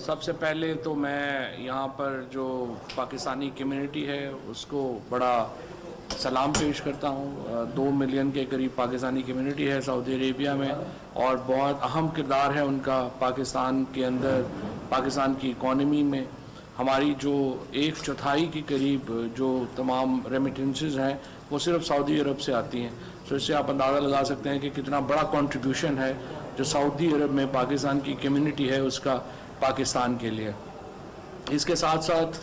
سب سے پہلے تو میں یہاں پر جو پاکستانی کمیونٹی ہے اس کو بڑا سلام پیش کرتا ہوں. 2 ملین کے قریب پاکستانی کمیونٹی ہے سعودی عربیہ میں، اور بہت اہم کردار ہے ان کا پاکستان کے اندر، پاکستان کی اکانومی میں. ہماری جو 1/4 کے قریب جو تمام ریمیٹنسز ہیں وہ صرف سعودی عرب سے آتی ہیں. تو اس سے آپ اندازہ لگا سکتے ہیں کہ کتنا بڑا کنٹریبیوشن ہے جو سعودی عرب میں پاکستان کی کمیونٹی ہے اس کا پاکستان کے لیے. اس کے ساتھ ساتھ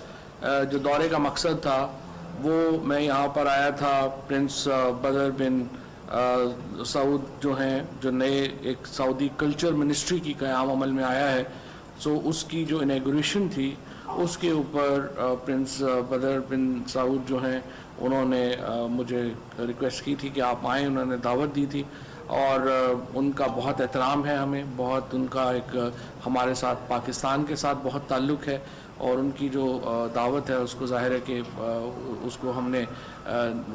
جو دورے کا مقصد تھا وہ میں یہاں پر آیا تھا پرنس بدر بن سعود جو ہیں، جو نئے ایک سعودی کلچر منسٹری کی قیام عمل میں آیا ہے. سو اس کی جو انیگوریشن تھی اس کے اوپر پرنس بدر بن سعود جو ہیں انہوں نے مجھے ریکویسٹ کی تھی کہ آپ آئیں. انہوں نے دعوت دی تھی اور ان کا بہت احترام ہے ہمیں، بہت ان کا ایک ہمارے ساتھ پاکستان کے ساتھ بہت تعلق ہے، اور ان کی جو دعوت ہے اس کو ظاہر ہے کہ اس کو ہم نے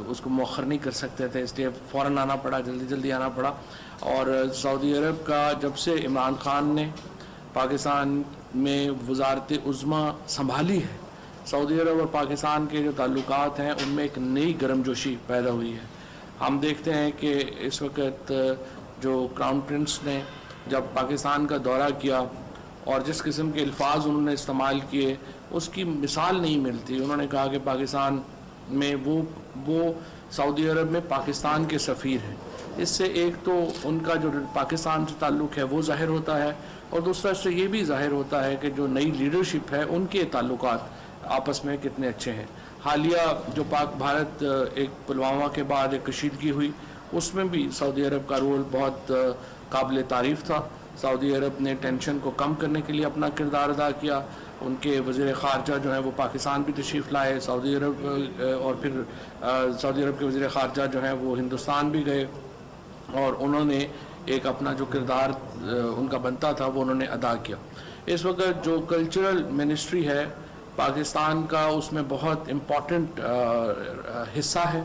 اس کو مؤخر نہیں کر سکتے تھے، اس لیے فوراً آنا پڑا، جلدی آنا پڑا. اور سعودی عرب کا جب سے عمران خان نے پاکستان میں وزارت عظمیٰ سنبھالی ہے، سعودی عرب اور پاکستان کے جو تعلقات ہیں ان میں ایک نئی گرم جوشی پیدا ہوئی ہے. ہم دیکھتے ہیں کہ اس وقت جو کراؤن پرنس نے جب پاکستان کا دورہ کیا اور جس قسم کے الفاظ انہوں نے استعمال کیے اس کی مثال نہیں ملتی. انہوں نے کہا کہ پاکستان میں وہ سعودی عرب میں پاکستان کے سفیر ہیں. اس سے ایک تو ان کا جو پاکستان سے تعلق ہے وہ ظاہر ہوتا ہے، اور دوسرا اس سے یہ بھی ظاہر ہوتا ہے کہ جو نئی لیڈرشپ ہے ان کے تعلقات آپس میں کتنے اچھے ہیں. حالیہ جو پاک بھارت ایک پلوامہ کے بعد ایک کشیدگی ہوئی، اس میں بھی سعودی عرب کا رول بہت قابل تعریف تھا. سعودی عرب نے ٹینشن کو کم کرنے کے لیے اپنا کردار ادا کیا. ان کے وزیر خارجہ جو ہیں وہ پاکستان بھی تشریف لائے، سعودی عرب اور پھر سعودی عرب کے وزیر خارجہ جو ہیں وہ ہندوستان بھی گئے، اور انہوں نے ایک اپنا جو کردار ان کا بنتا تھا وہ انہوں نے ادا کیا. اس وقت جو کلچرل منسٹری ہے پاکستان کا اس میں بہت امپورٹنٹ حصہ ہے.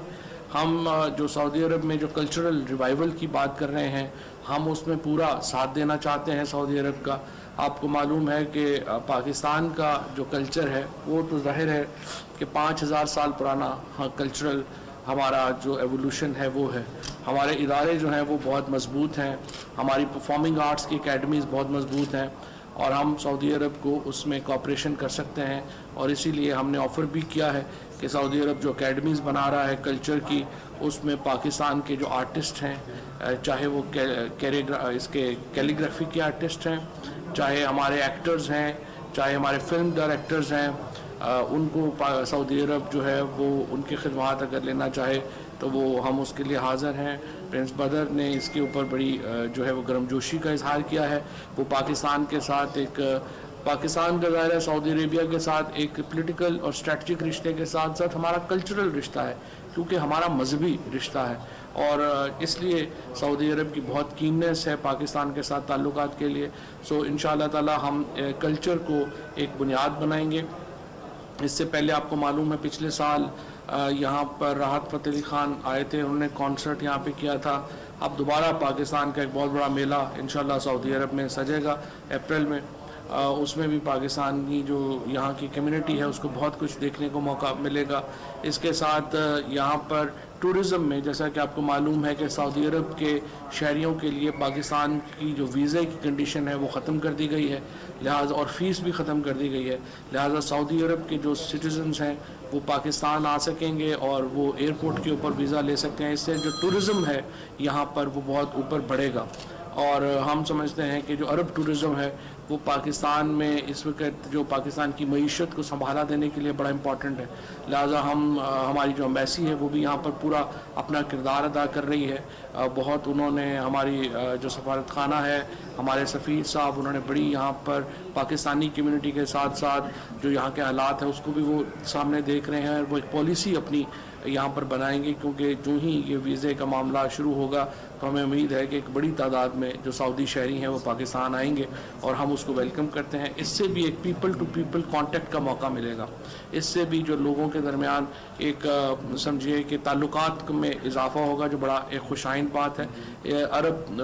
ہم جو سعودی عرب میں جو کلچرل ریوائول کی بات کر رہے ہیں ہم اس میں پورا ساتھ دینا چاہتے ہیں سعودی عرب کا. آپ کو معلوم ہے کہ پاکستان کا جو کلچر ہے وہ تو ظاہر ہے کہ 5000 سال پرانا کلچرل ہمارا جو ایوولوشن ہے وہ ہے. ہمارے ادارے جو ہیں وہ بہت مضبوط ہیں، ہماری پرفارمنگ آرٹس کی اکیڈمیز بہت مضبوط ہیں، اور ہم سعودی عرب کو اس میں کوآپریشن کر سکتے ہیں. اور اسی لیے ہم نے آفر بھی کیا ہے کہ سعودی عرب جو اکیڈمیز بنا رہا ہے کلچر کی، اس میں پاکستان کے جو آرٹسٹ ہیں، چاہے وہ اس کے کیلیگرافی کے آرٹسٹ ہیں، چاہے ہمارے ایکٹرز ہیں، چاہے ہمارے فلم ڈائریکٹرز ہیں، ان کو سعودی عرب جو ہے وہ ان کی خدمات اگر لینا چاہے تو وہ ہم اس کے لیے حاضر ہیں. پرنس بدر نے اس کے اوپر بڑی جو ہے وہ گرم جوشی کا اظہار کیا ہے. وہ پاکستان کے ساتھ ایک پاکستان کا ظاہر ہے سعودی عربیہ کے ساتھ ایک پولیٹیکل اور اسٹریٹجک رشتے کے ساتھ ساتھ ہمارا کلچرل رشتہ ہے، کیونکہ ہمارا مذہبی رشتہ ہے، اور اس لیے سعودی عرب کی بہت کیننس ہے پاکستان کے ساتھ تعلقات کے لیے. سو انشاءاللہ تعالی ہم کلچر کو ایک بنیاد بنائیں گے. اس سے پہلے آپ کو معلوم ہے پچھلے سال یہاں پر راحت فتح علی خان آئے تھے، انہوں نے کانسرٹ یہاں پہ کیا تھا. اب دوبارہ پاکستان کا ایک بہت بڑا میلہ انشاءاللہ سعودی عرب میں سجے گا اپریل میں. اس میں بھی پاکستانی جو یہاں کی کمیونٹی ہے اس کو بہت کچھ دیکھنے کو موقع ملے گا. اس کے ساتھ یہاں پر ٹورزم میں جیسا کہ آپ کو معلوم ہے کہ سعودی عرب کے شہریوں کے لیے پاکستان کی جو ویزے کی کنڈیشن ہے وہ ختم کر دی گئی ہے، لہٰذا اور فیس بھی ختم کر دی گئی ہے، لہٰذا سعودی عرب کے جو سٹیزنز ہیں وہ پاکستان آ سکیں گے اور وہ ایئرپورٹ کے اوپر ویزا لے سکتے ہیں. اس سے جو ٹورزم ہے یہاں پر وہ بہت اوپر بڑھے گا، اور ہم سمجھتے ہیں کہ جو عرب ٹورزم ہے وہ پاکستان میں اس وقت جو پاکستان کی معیشت کو سنبھالا دینے کے لیے بڑا امپورٹنٹ ہے. لہٰذا ہماری جو ایمبیسی ہے وہ بھی یہاں پر پورا اپنا کردار ادا کر رہی ہے. بہت انہوں نے ہماری جو سفارت خانہ ہے، ہمارے سفیر صاحب، انہوں نے بڑی یہاں پر پاکستانی کمیونٹی کے ساتھ ساتھ جو یہاں کے حالات ہیں اس کو بھی وہ سامنے دیکھ رہے ہیں، اور وہ ایک پالیسی اپنی یہاں پر بنائیں گے، کیونکہ جو ہی یہ ویزے کا معاملہ شروع ہوگا تو ہمیں امید ہے کہ ایک بڑی تعداد میں جو سعودی شہری ہیں وہ پاکستان آئیں گے، اور ہم اس کو ویلکم کرتے ہیں. اس سے بھی ایک پیپل ٹو پیپل کانٹیکٹ کا موقع ملے گا. اس سے بھی جو لوگوں کے درمیان ایک سمجھیے کہ تعلقات میں اضافہ ہوگا، جو بڑا ایک خوش آئند بات ہے. عرب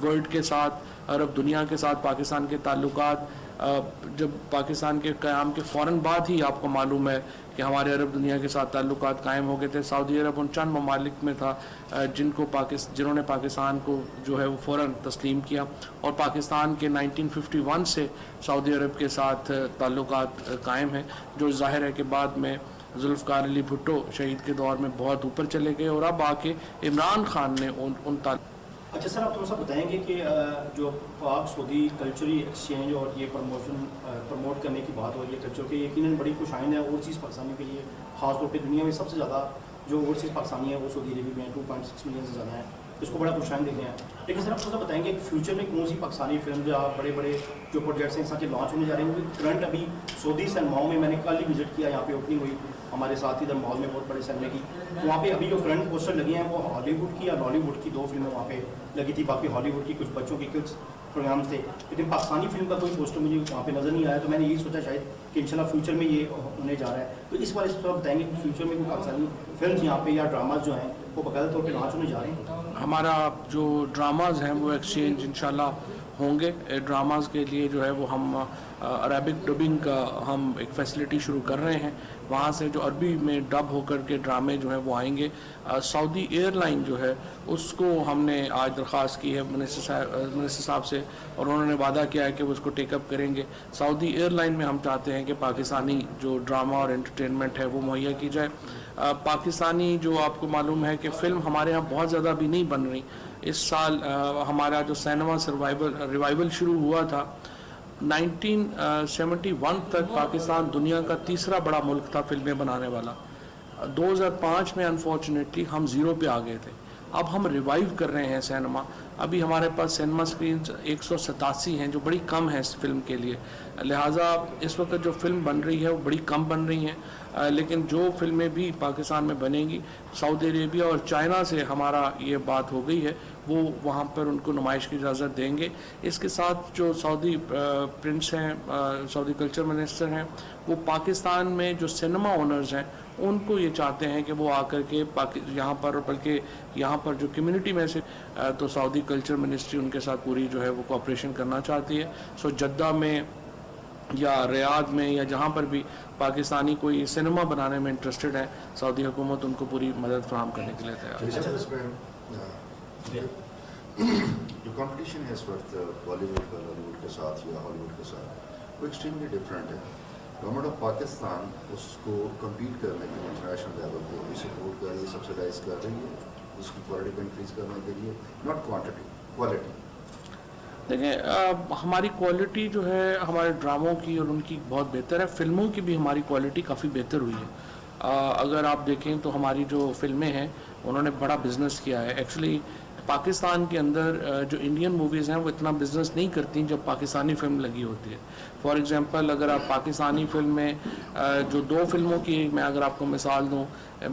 ورلڈ کے ساتھ अरब दुनिया के साथ पाकिस्तान के ताल्लुकात जब पाकिस्तान के क़याम के फ़ौरन बाद ही आपको मालूम है कि हमारे अरब दुनिया के साथ ताल्लुकात कायम हो गए थे। सऊदी अरब उन चंद ममालिक में था जिन्होंने पाकिस्तान को जो है वो फ़ौरन तस्लीम किया, और पाकिस्तान के 1951 से सऊदी अरब के साथ ताल्लुकात कायम हैं, जो ज़ाहिर है कि बाद में जुल्फ़िकार अली भुट्टो शहीद के दौर में बहुत ऊपर चले गए, और अब आके इमरान खान ने उन अच्छा सर, आप थोड़ा सा बताएंगे कि जो पाक सऊदी कल्चरल एक्सचेंज और ये प्रमोट करने की बात हो रही है कल्चर के, यकीनन बड़ी खुशाइन है ओवरसीज़ पाकिस्तानियों के लिए, खासतौर पे दुनिया में सबसे ज़्यादा जो ओवरसीज़ पाकिस्तानी है वो सऊदी अरब में 2.6 मिलियन से ज़्यादा है, इसको बड़ा खुशाइन देते हैं। लेकिन सर आप थोड़ा सा बताएंगे कि फ्यूचर में कौन सी पाकिस्तानी फिल्म जो बड़े बड़े जो प्रोजेक्ट्स हैं के लॉन्च होने जा रहे हैं, क्योंकि करंट अभी सऊदी सिनेमाओं में मैंने कल ही विजिट किया, यहाँ पे ओपनिंग हुई हमारे साथ इधर मॉल में बहुत बड़े सिनेमा की, वहाँ पे अभी जो करंट पोस्टर लगे हैं वो हॉलीवुड की या बॉलीवुड की 2 फिल्में वहाँ पे लगी थी, बाकी हॉलीवुड की कुछ बच्चों की कुछ प्रोग्राम्स थे, लेकिन पाकिस्तानी फिल्म का कोई पोस्टर मुझे वहाँ पे नज़र नहीं आया। तो मैंने यही सोचा शायद कि इंशाल्लाह फ्यूचर में ये होने जा रहा है, तो इस बारे में बताएंगे कि फ्यूचर में कोई पाकिस्तानी फिल्म यहाँ पे या ड्रामाज जो हैं वो बाकायदा तौर पर लॉन्च होने जा रहे हैं। हमारा जो ड्रामाज हैं वो एक्सचेंज इंशाल्लाह होंगे। ड्रामाज के लिए जो है वो हम अरबिक डबिंग का हम एक फैसिलिटी शुरू कर रहे हैं, वहाँ से जो अरबी में डब होकर के ड्रामे जो हैं वो आएंगे। सऊदी एयरलाइन जो है उसको हमने आज दरख्वास्त की है मिनिस्टर साहब से, और उन्होंने वादा किया है कि वो उसको टेकअप करेंगे। सऊदी एयरलाइन में हम चाहते हैं कि पाकिस्तानी जो ड्रामा और एंटरटेनमेंट है वो मुहैया की जाए। पाकिस्तानी जो आपको मालूम है कि फ़िल्म हमारे यहाँ बहुत ज़्यादा भी नहीं बन रही। इस साल हमारा जो सिनेमा रिवाइवल शुरू हुआ था 1971 तक पाकिस्तान दुनिया का तीसरा बड़ा मुल्क था फिल्में बनाने वाला। 2005 में अनफॉर्चुनेटली हम ज़ीरो पे आ गए थे। अब हम रिवाइव कर रहे हैं सिनेमा। अभी हमारे पास सिनेमा स्क्रीन 187 हैं, जो बड़ी कम है इस फिल्म के लिए। लिहाजा इस वक्त जो फिल्म बन रही है वो बड़ी कम बन रही हैं, लेकिन जो फिल्में भी पाकिस्तान में बनेंगी, सऊदी अरेबिया और चाइना से हमारा ये बात हो गई है, वो वहाँ पर उनको नुमाइश की इजाज़त देंगे। इसके साथ जो सऊदी प्रिंस हैं, सऊदी कल्चर मिनिस्टर हैं, वो पाकिस्तान में जो सिनेमा ओनर्स हैं उनको ये चाहते हैं कि वो आकर के यहाँ पर, बल्कि यहाँ पर जो कम्युनिटी में से तो सऊदी कल्चर मिनिस्ट्री उनके साथ पूरी जो है वो कोऑपरेशन करना चाहती है। सो जद्दा में या रियाद में या जहाँ पर भी पाकिस्तानी कोई सिनेमा बनाने में इंटरेस्टेड है, सऊदी हुकूमत उनको पूरी मदद फराहम करने के लिए तैयार है। जो कंपटीशन है इस वक्त बॉलीवुड का बॉलीवुड के साथ या हॉलीवुड के साथ वो एक्सट्रीमली डिफरेंट है। गवर्नमेंट ऑफ पाकिस्तान उसको कम्पीट करने के लिए इंटरनेशनल लेवल पे भी सपोर्ट कर रही है, सब्सिडाइज कर रही है, उसकी क्वालिटी को इंक्रीज़ करने के लिए, नॉट क्वांटिटी, क्वालिटी। देखें, हमारी क्वालिटी जो है हमारे ड्रामों की और उनकी बहुत बेहतर है। फ़िल्मों की भी हमारी क्वालिटी काफ़ी बेहतर हुई है। अगर आप देखें तो हमारी जो फिल्में हैं उन्होंने बड़ा बिज़नेस किया है। एक्चुअली पाकिस्तान के अंदर जो इंडियन मूवीज़ हैं वो इतना बिज़नेस नहीं करती जब पाकिस्तानी फ़िल्म लगी होती है। फॉर एग्ज़ाम्पल, अगर आप पाकिस्तानी फ़िल्म में जो 2 फिल्मों की मैं अगर आपको मिसाल दूँ,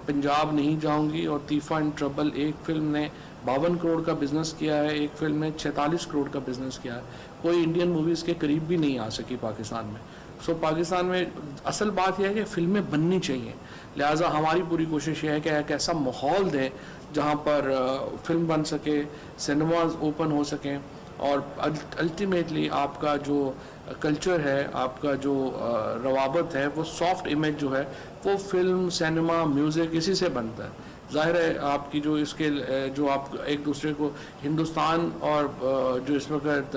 पंजाब नहीं जाऊँगी और तीफ़ा इन ट्रबल, एक फ़िल्म ने 52 करोड़ का बिज़नेस किया है, एक फ़िल्म ने 46 करोड़ का बिज़नेस किया है। कोई इंडियन मूवीज़ के करीब भी नहीं आ सकी पाकिस्तान में। सो पाकिस्तान में असल बात यह है कि फ़िल्में बननी चाहिए, लिहाजा हमारी पूरी कोशिश ये है कि एक ऐसा माहौल दें जहाँ पर फिल्म बन सके, सिनेमाज ओपन हो सकें, और अल्टीमेटली आपका जो कल्चर है, आपका जो रवाबत है, वो सॉफ्ट इमेज जो है वो फिल्म, सिनेमा, म्यूज़िक इसी से बनता है। ज़ाहिर है आपकी जो इसके जो आप एक दूसरे को हिंदुस्तान और जो इस वक्त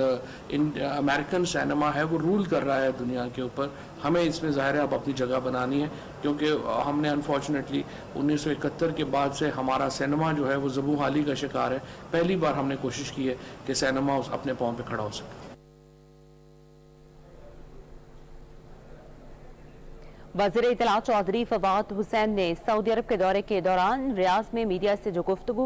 अमेरिकन सिनेमा है वो रूल कर रहा है दुनिया के ऊपर। हमें इसमें ज़ाहिर है अब अपनी जगह बनानी है, क्योंकि हमने अनफॉर्चुनेटली 1971 के बाद से हमारा सिनेमा जो है वो ज़बू हाली का शिकार है। पहली बार हमने कोशिश की है कि सिनेमा अपने पाँव पे खड़ा हो सके। वज़ीर इत्तलात चौधरी फवाद हुसैन ने सऊदी अरब के दौरे के दौरान रियाद में मीडिया से जो गुफ्तगू